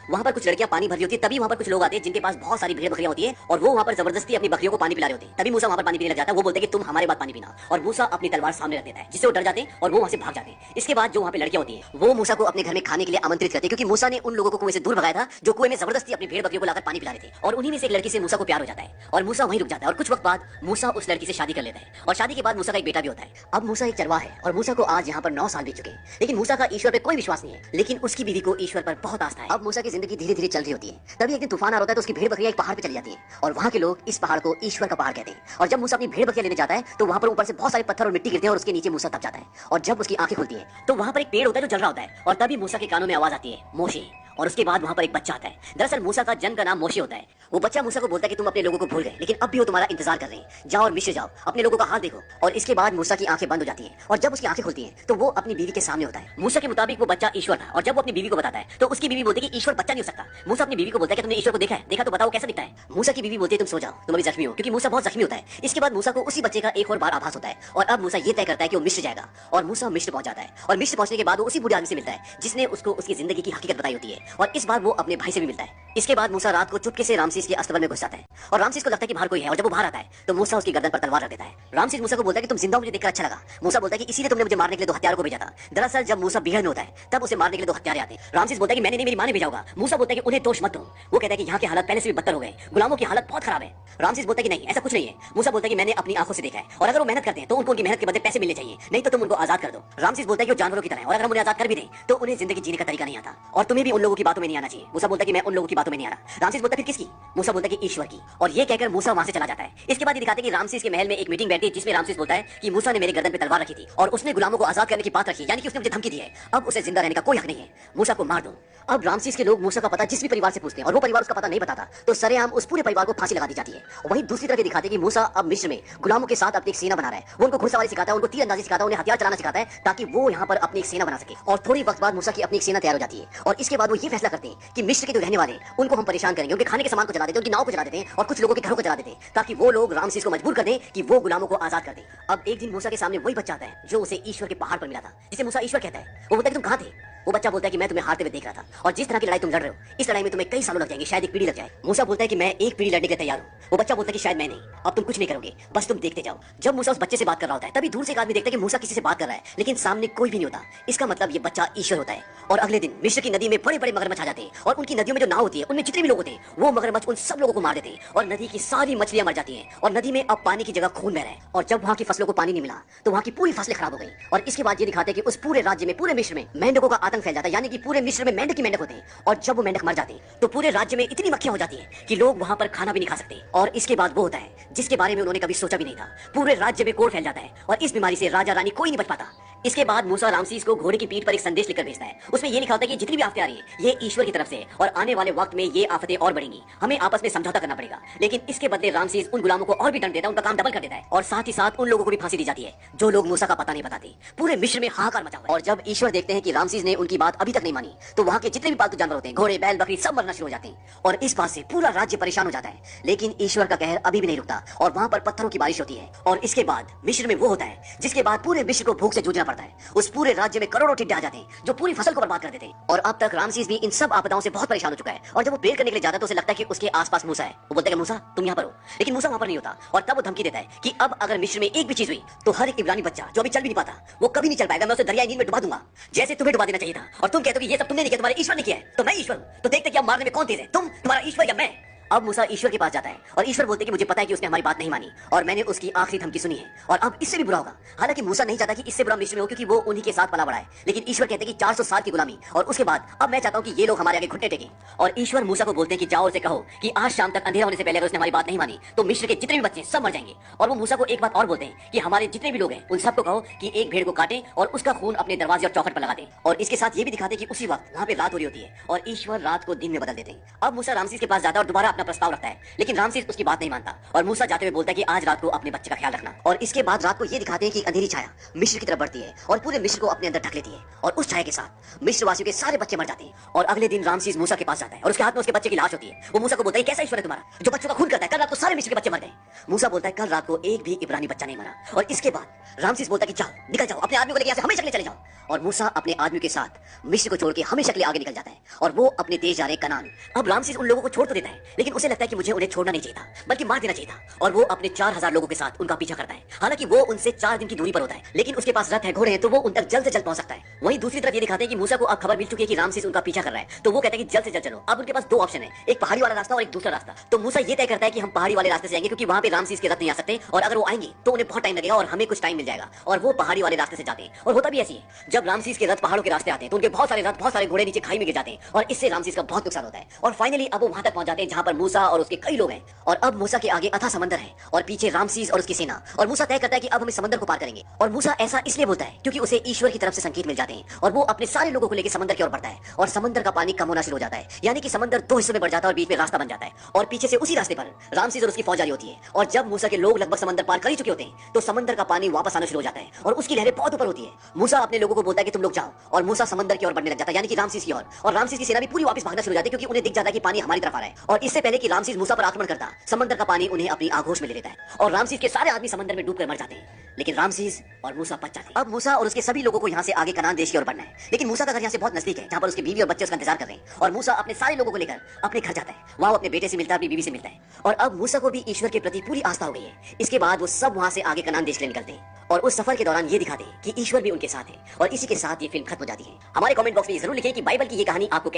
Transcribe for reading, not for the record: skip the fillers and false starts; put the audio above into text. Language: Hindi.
वहाँ पर कुछ लड़कियां पानी भर रही होती है, तभी वहाँ पर कुछ लोग आते हैं जिनके पास बहुत सारी भेड़ बकरियां होती है और वो वहाँ पर जबरदस्ती अपनी बकरियों को पानी पिला रहे होते हैं। तभी मूसा वहाँ पर पानी पीने लग जाता है। वो बोलते हैं कि तुम हमारे बाद पानी पीना, और मूसा अपनी तलवार सामने रख देता है, जिससे वो डर जाते हैं और वो वहाँ से भाग जाते हैं। इसके बाद जो वहाँ पे लड़कियां होती है वो मूसा को अपने घर में खाने के लिए आमंत्रित करते हैं, क्योंकि मूसा ने उन लोगों को कुएं से दूर भगाया था जो कुएं में जबरदस्ती अपनी भेड़ बकरियों को लाकर पानी पिला रहे थे। और उन्हीं में से एक लड़की से मूसा को प्यार हो जाता है और मूसा वहीं रुक जाता है। और कुछ वक्त बाद मूसा उस लड़की से शादी कर लेता है और शादी के बाद मूसा का एक बेटा भी होता है। अब मूसा एक चरवाहा है और मूसा को आज यहाँ पर 9 साल बीत चुके हैं, लेकिन मूसा का ईश्वर पे कोई विश्वास नहीं है, लेकिन उसकी बीवी को ईश्वर पर बहुत आस्था है। अब मूसा की जिंदगी धीरे धीरे चल रही होती है, तभी एक दिन तूफान आ रहा है तो उसकी भेड़ बकरियां एक पहाड़ पे चली जाती हैं और वहाँ के लोग इस पहाड़ को ईश्वर का पहाड़ कहते हैं। और जब मूसा अपनी भेड़ बकरियां लेने जाता है तो वहाँ पर ऊपर से बहुत सारे पत्थर और मिट्टी गिरते हैं और उसके नीचे मूसा दब जाता है। और जब उसकी आंखें खुलती है तो वहाँ पर एक पेड़ होता है जो जल रहा होता है, और तभी मूसा के कानों में आवाज आती है, मोशे। और उसके बाद वहाँ पर एक बच्चा आता है। दरअसल मूसा का जन्म का नाम मोशे होता है। वो बच्चा मूसा को बोलता है कि तुम अपने लोगों को भूल गए, लेकिन अब भी वो तुम्हारा इंतजार कर रहे हैं, जाओ और मिस्र जाओ, अपने लोगों का हाल देखो। और इसके बाद मूसा की आंखें बंद हो जाती हैं और जब उसकी आंखें खुलती हैं तो वो अपनी बीवी के सामने होता है। मूसा के मुताबिक वो बच्चा ईश्वर था, और जब वो अपनी बीवी को बताता है तो उसकी बीवी बोलती है कि ईश्वर बच्चा नहीं हो सकता। मूसा अपनी बीवी को बोलता है कि तुमने ईश्वर को देखा है? देखा तो बताओ कैसा दिखता है? मूसा की बीवी बोलती है तुम सो जाओ, तुम अभी जख्मी हो, क्योंकि मूसा बहुत जख्मी होता है। इसके बाद मूसा को उसी बच्चे का एक और बार आभास होता है और अब मूसा ये तय करता है कि वो मिस्र जाएगा। और मूसा मिस्र पहुंच जाता है और मिस्र पहुंचने के बाद वो उसी बूढ़े आदमी से मिलता है जिसने उसको उसकी जिंदगी की हकीकत बताई होती है, और इस बार वो अपने भाई से भी मिलता है। इसके बाद मूसा रात को चुपके से रामसीस के अस्तबल में घुस जाता है और रामसीस को लगता है कि बाहर कोई है, और जब वो बाहर आता है तो मूसा उसकी गर्दन पर तलवार रख देता है। रामसीस मूसा को बोलता है कि तुम जिंदा हो, मुझे देखकर अच्छा लगा। मूसा बोलता है कि इसीलिए तुमने मुझे मारने के लिए 2 हत्यारों को भेजा था। दरअसल जब मूसा बिहड़ में होता है तब उसे मारने के लिए 2 हत्यारे आते हैं। रामसीस बोलता है कि मैंने नहीं, मेरी मां ने भेजा होगा। मूसा बोलता है कि उन्हें दोष मत दो। वो कहता है कि यहाँ की हालत पहले से भी बदतर हो गए, गुलामों की हालत बहुत खराब है। रामसीस बोलता है कि नहीं, ऐसा कुछ नहीं है। मूसा बोलता है कि मैंने अपनी आंखों से देखा है, और अगर वो मेहनत करते हैं तो उनको उनकी मेहनत के बदले पैसे मिलने चाहिए, नहीं तो तुम उनको आजाद कर दो। रामसीस बोलता है कि वो जानवरों की तरह है, और अगर हम उन्हें आजाद कर भी दें तो उन्हें जिंदगी जीने का तरीका नहीं आता, और तुम्हें भी उन लोगों की बातों में नहीं आना चाहिए। मूसा बोलता है कि मैं उन लोगों की बातों में नहीं आ रहा। रामसीस बोलता है फिर किसकी? मूसा बोलता है कि ईश्वर की। और ये कहकर मूसा वहां से चला जाता है। इसके बाद ये दिखाते हैं कि रामसीस के महल में एक मीटिंग बैठती है जिसमें रामसीस बोलता है कि मूसा ने मेरे गर्दन पे तलवार रखी थी और उसने गुलामों को आजाद करने की बात रखी, यानी कि उसने मुझे धमकी दी है, अब उसे जिंदा रहने का कोई हक नहीं है, मूसा को मार दो। अब रामसीस के लोग मूसा का पता जिस भी परिवार से पूछते हैं और वो परिवार उसका पता नहीं बताता तो सरेआम उस पूरे परिवार को फांसी लगा दी जाती है। वहीं दूसरी तरफ दिखाते हैं कि मूसा अब मिस्र में गुलामों के साथ अपनी एक सेना बना रहा है। वो उनको घुड़सवारी सिखाता है, उनको तीरंदाजी सिखाता है, उन्हें हथियार चलाना सिखाता है ताकि वो यहाँ पर अपनी एक सेना बना सके। और थोड़ी वक्त बाद मूसा की अपनी एक सेना तैयार हो जाती है और इसके बाद वो ये फैसला करते हैं कि मिस्र के जो रहने वाले उनको हम परेशान करेंगे, उनके खाने के सामान को जला देते हैं, उनकी नाव को जला देते हैं और कुछ लोगों के घरों को जला देते हैं ताकि वो लोग रामसीस को मजबूर कर दें कि वो गुलामों को आजाद कर दें। अब एक दिन मूसा के सामने वही बच्चा आता है जो उसे ईश्वर के पहाड़ पर मिला था, जिसे मूसा ईश्वर कहता है। वो बोलता है कि तुम कहाँ थे? वो बच्चा बोलता है कि मैं तुम्हें हारते हुए देख रहा था, और जिस तरह की लड़ाई तुम लड़ रहे हो इस लड़ाई में तुम्हें कई सालों लग जाएंगे, शायद एक पीढ़ी लग जाए। मूसा बोलता है कि मैं एक पीढ़ी लड़ने के तैयार हूँ। वो बच्चा बोलता है कि शायद मैं नहीं, अब तुम कुछ नहीं करोगे, बस तुम देखते जाओ। जब मूसा उस बच्चे से बात कर रहा होता है तभी दूर से एक आदमी देखता है कि मूसा किसी से बात कर रहा है, लेकिन सामने कोई भी नहीं होता। इसका मतलब ये बच्चा ईश्वर होता है। और अगले दिन मिस्र की नदी में बड़े बड़े मगरमच्छ आ जाते हैं और उनकी नदियों में जो नाव होती है उनमें जितने भी लोग होते हैं वो मगरमच्छ उन सब लोगों को मार देते हैं और नदी की सारी मछलियां मर जाती हैं और नदी में अब पानी की जगह खून बह रहा है। और जब वहाँ की फसलों को पानी नहीं मिला तो वहाँ की पूरी फसलें खराब हो गई। और इसके बाद ये दिखाते हैं कि उस पूरे राज्य में, पूरे मिस्र में मेंढकों का आतंक फैल जाता है, यानी कि पूरे मिस्र में मेंढक ही मेंढक होते हैं। और जब वो मेंढक मर जाते हैं तो पूरे राज्य में इतनी मक्खियां हो जाती हैं कि लोग वहाँ पर खाना भी नहीं खा सकते। और इसके बाद वो होता है जिसके बारे में उन्होंने कभी सोचा भी नहीं था, पूरे राज्य में कोढ़ फैल जाता है और इस बीमारी से राजा रानी कोई नहीं बच पाता। इसके बाद मूसा रामसीस को घोड़े की पीठ पर एक संदेश लिखकर भेजता है। उसमें ये लिखा होता है कि जितनी भी आफतें आ रही है ये ईश्वर की तरफ से, और आने वाले वक्त में ये आफतें और बढ़ेंगी, हमें आपस में समझौता करना पड़ेगा। लेकिन इसके बदले रामसीस उन गुलामों को और भी दंड देता है, उनका काम डबल कर देता है, और साथ ही साथ उन लोगों को भी फांसी दी जाती है जो लोग मूसा का पता नहीं बताते। पूरे मिस्र में हाहाकार मचा हुआ है। और जब ईश्वर देखते हैं कि रामसीस ने उनकी बात अभी तक नहीं मानी तो वहाँ के जितने भी पालतू जानवर होते हैं, घोड़े बैल बकरी, सब मरना शुरू हो जाते हैं और इस बात से पूरा राज्य परेशान हो जाता है। लेकिन ईश्वर का कहर अभी भी नहीं रुकता और वहाँ पर पत्थरों की बारिश होती है। और इसके बाद मिस्र में वो होता है जिसके बाद पूरे मिस्र को भूख से जूझना पड़ता है। उस पूरे राज्य में करोड़ों टिड्डे आ जाते हैं जो पूरी फसल को बर्बाद कर देते हैं। और अब तक रामसीस भी इन सब आपदाओं से बहुत परेशान हो चुका है। और जब वो प्रेयर करने के लिए जाता है तो उसे लगता है कि उसके आसपास मूसा है। वो बोलता है मूसा तुम यहाँ पर हो, लेकिन मूसा वहाँ पर नहीं होता। और तब वो धमकी देता है कि अब अगर मिस्र में एक भी चीज हुई तो हर एक इब्रानी बच्चा जो अभी चल भी नहीं पाता वो कभी नहीं चल पाएगा, मैं उसे दरिया नील में डुबा दूंगा जैसे तुम्हें डुबा देना चाहिए था। और तुम कहते हो कि ये सब तुमने नहीं किया, तुम्हारे ईश्वर ने किया है, तो मैं ईश्वर हूँ। तो देखते कि अब मारने में कौन तेज है, तुम, तुम्हारा ईश्वर या मैं। अब मूसा ईश्वर के पास जाता है और ईश्वर बोलते हैं कि मुझे पता है कि उसने हमारी बात नहीं मानी और मैंने उसकी आखिरी धमकी सुनी है और अब इससे भी बुरा होगा। हालांकि मूसा नहीं चाहता कि इससे बुरा मिस्र में हो क्योंकि वो उन्हीं के साथ पला बड़ा है, लेकिन ईश्वर कहते हैं कि 400 साल की गुलामी और उसके बाद अब मैं चाहता हूं कि ये लोग हमारे आगे घुटने टेकें। और ईश्वर मूसा को बोलते हैं कि जाओ और से कहो कि आज शाम तक अंधेरा होने से पहले अगर उसने हमारी बात नहीं मानी तो मिस्र के जितने भी बच्चे सब मर जाएंगे। और वो मूसा को एक बात और बोलते हैं कि हमारे जितने भी लोग हैं उन सबको कहो कि एक भेड़ को काटें और उसका खून अपने दरवाजे और चौखट पर लगा दें। और इसके साथ ये भी दिखाते हैं कि उसी वक्त वहाँ पे रात हो रही होती है और ईश्वर रात को दिन में बदल देते हैं। अब मूसा रामसीस के पास जाता है और दोबारा अपना प्रस्ताव रखता है, लेकिन रामसीस उसकी बात नहीं मानता और मूसा जाते हुए बोलता है कि आज रात को अपने बच्चे का ख्याल रखना। और इसके बाद रात को ये दिखाते हैं कि अंधेरी छाया मिस्र की तरफ बढ़ती है और पूरे मिस्र को अपने अंदर ढक लेती है और उस छाया के साथ मिस्र वासियों के सारे बच्चे मर जाते हैं। और अगले दिन रामसीस मूसा के पास जाता है और उसके हाथ में उसके बच्चे की लाश होती है। वो मूसा को बोलता है कैसा ईश्वर है तुम्हारा जो बच्चों का खून करता है, कल रात को सारे मिस्र के बच्चे मर गए। मूसा बोलता है कल रात को एक भी इब्रानी बच्चा नहीं मरा। और इसके बाद रामसीस बोलता है कि जाओ निकल जाओ, अपने आदमी को लेकर यहाँ से हमेशा के लिए चले जाओ। और मूसा अपने आदमी के साथ मिस्र को छोड़ के हमेशा के लिए आगे निकल जाता है और वो अपने देश जा रहे कनान। अब रामसेस उन लोगों को छोड़ तो देता है, लेकिन उसे लगता है कि मुझे उन्हें छोड़ना नहीं चाहिए था, बल्कि मार देना चाहिए था। और वो अपने 4000 लोगों के साथ उनका पीछा करता है। हालांकि वो उनसे 4 दिन की दूरी पर होता है, लेकिन उसके पास रथ है, घोड़े हैं, तो वो उन तक जल्द से जल्द पहुंच सकता है। वहीं दूसरी तरफ ये दिखाते हैं कि मूसा को अब खबर मिल चुकी है कि रामसेस उनका पीछा कर रहा है, तो वो कहता है कि जल्द से जल्द चलो। अब उनके पास 2 ऑप्शन है, एक पहाड़ी वाला रास्ता और एक दूसरा रास्ता। तो मूसा ये तय करता है कि हम पहाड़ी वाले रास्ते से जाएंगे, क्योंकि वहां पे रामसेस के रथ नहीं आ सकते, और अगर वो आएंगे तो उन्हें बहुत टाइम लगेगा और हमें कुछ टाइम मिल जाएगा। और वो पहाड़ी वाले रास्ते से जाते हैं। और होता भी ऐसी है, जब रामसेस के रथ पहाड़ों के रास्ते आते हैं तो उनके बहुत सारे रथ, बहुत सारे घोड़े नीचे खाई में गिर जाते हैं, और इससे रामसेस का बहुत नुकसान होता है। और फाइनली अब वो वहां तक पहुंच जाते हैं जहां पर मूसा और उसके कई लोग हैं। और अब मूसा के आगे अथाह समंदर है और पीछे रामसेस और उसकी सेना। और मूसा तय करता है कि अब हम इस समंदर को पार करेंगे। और मूसा ऐसा इसलिए बोलता है क्योंकि उसे ईश्वर की तरफ से संकेत मिल जाते हैं, और वो अपने सारे लोगों को लेकर समंदर की ओर बढ़ता है। और समंदर का पानी कम होना शुरू हो जाता है, यानी कि समंदर 2 हिस्सों में बढ़ जाता है और बीच में रास्ता बन जाता है। और पीछे से उसी रास्ते पर रामसेस और उसकी फौज आ रही होती है। और जब मूसा के लोग लगभग समंदर पार कर ही चुके होते हैं तो समंदर का पानी वापस आना शुरू हो जाता है और उसकी लहरें बहुत ऊपर होती है। मूसा अपने लोगों को बोलता है कि तुम लोग जाओ, और मूसा समंदर की ओर बढ़ने लग जाता है, यानी कि रामसेस की ओर। और रामसेस की सेना भी पूरी वापस भागना शुरू हो जाती है, क्योंकि उन्हें दिख जाता है कि पानी हमारी तरफ आ रहा है। और इससे पहले कि रामसेस मूसा पर आक्रमण करता, समंदर का पानी उन्हें अपनी आगोश में ले लेता है और रामसेस के सारे आदमी समंदर में डूबकर मर जाते हैं। लेकिन रामसेस और मूसा बच जाते हैं। अब मूसा और उसके सभी लोगों को यहाँ से आगे कनान देश की ओर बढ़ना है, लेकिन मूसा का घर यहाँ से बहुत नजदीक है, जहाँ पर उसकी बीवी और बच्चे उसका इंतजार कर रहे हैं। और मूसा अपने सारे लोगों को लेकर अपने घर जाता है। वहाँ अपने बेटे से मिलता है, अपनी बीवी से मिलता है। और अब मूसा को भी ईश्वर के प्रति पूरी आस्था हो गई है। इसके बाद वो सब वहाँ से आगे कनान देश के लिए निकलते हैं और उस सफर के दौरान ये दिखाते हैं कि ईश्वर भी उनके साथ है। और इसी के साथ ये फिल्म खत्म हो जाती है। हमारे कमेंट बॉक्स में जरूर लिखें कि बाइबल की ये कहानी आपको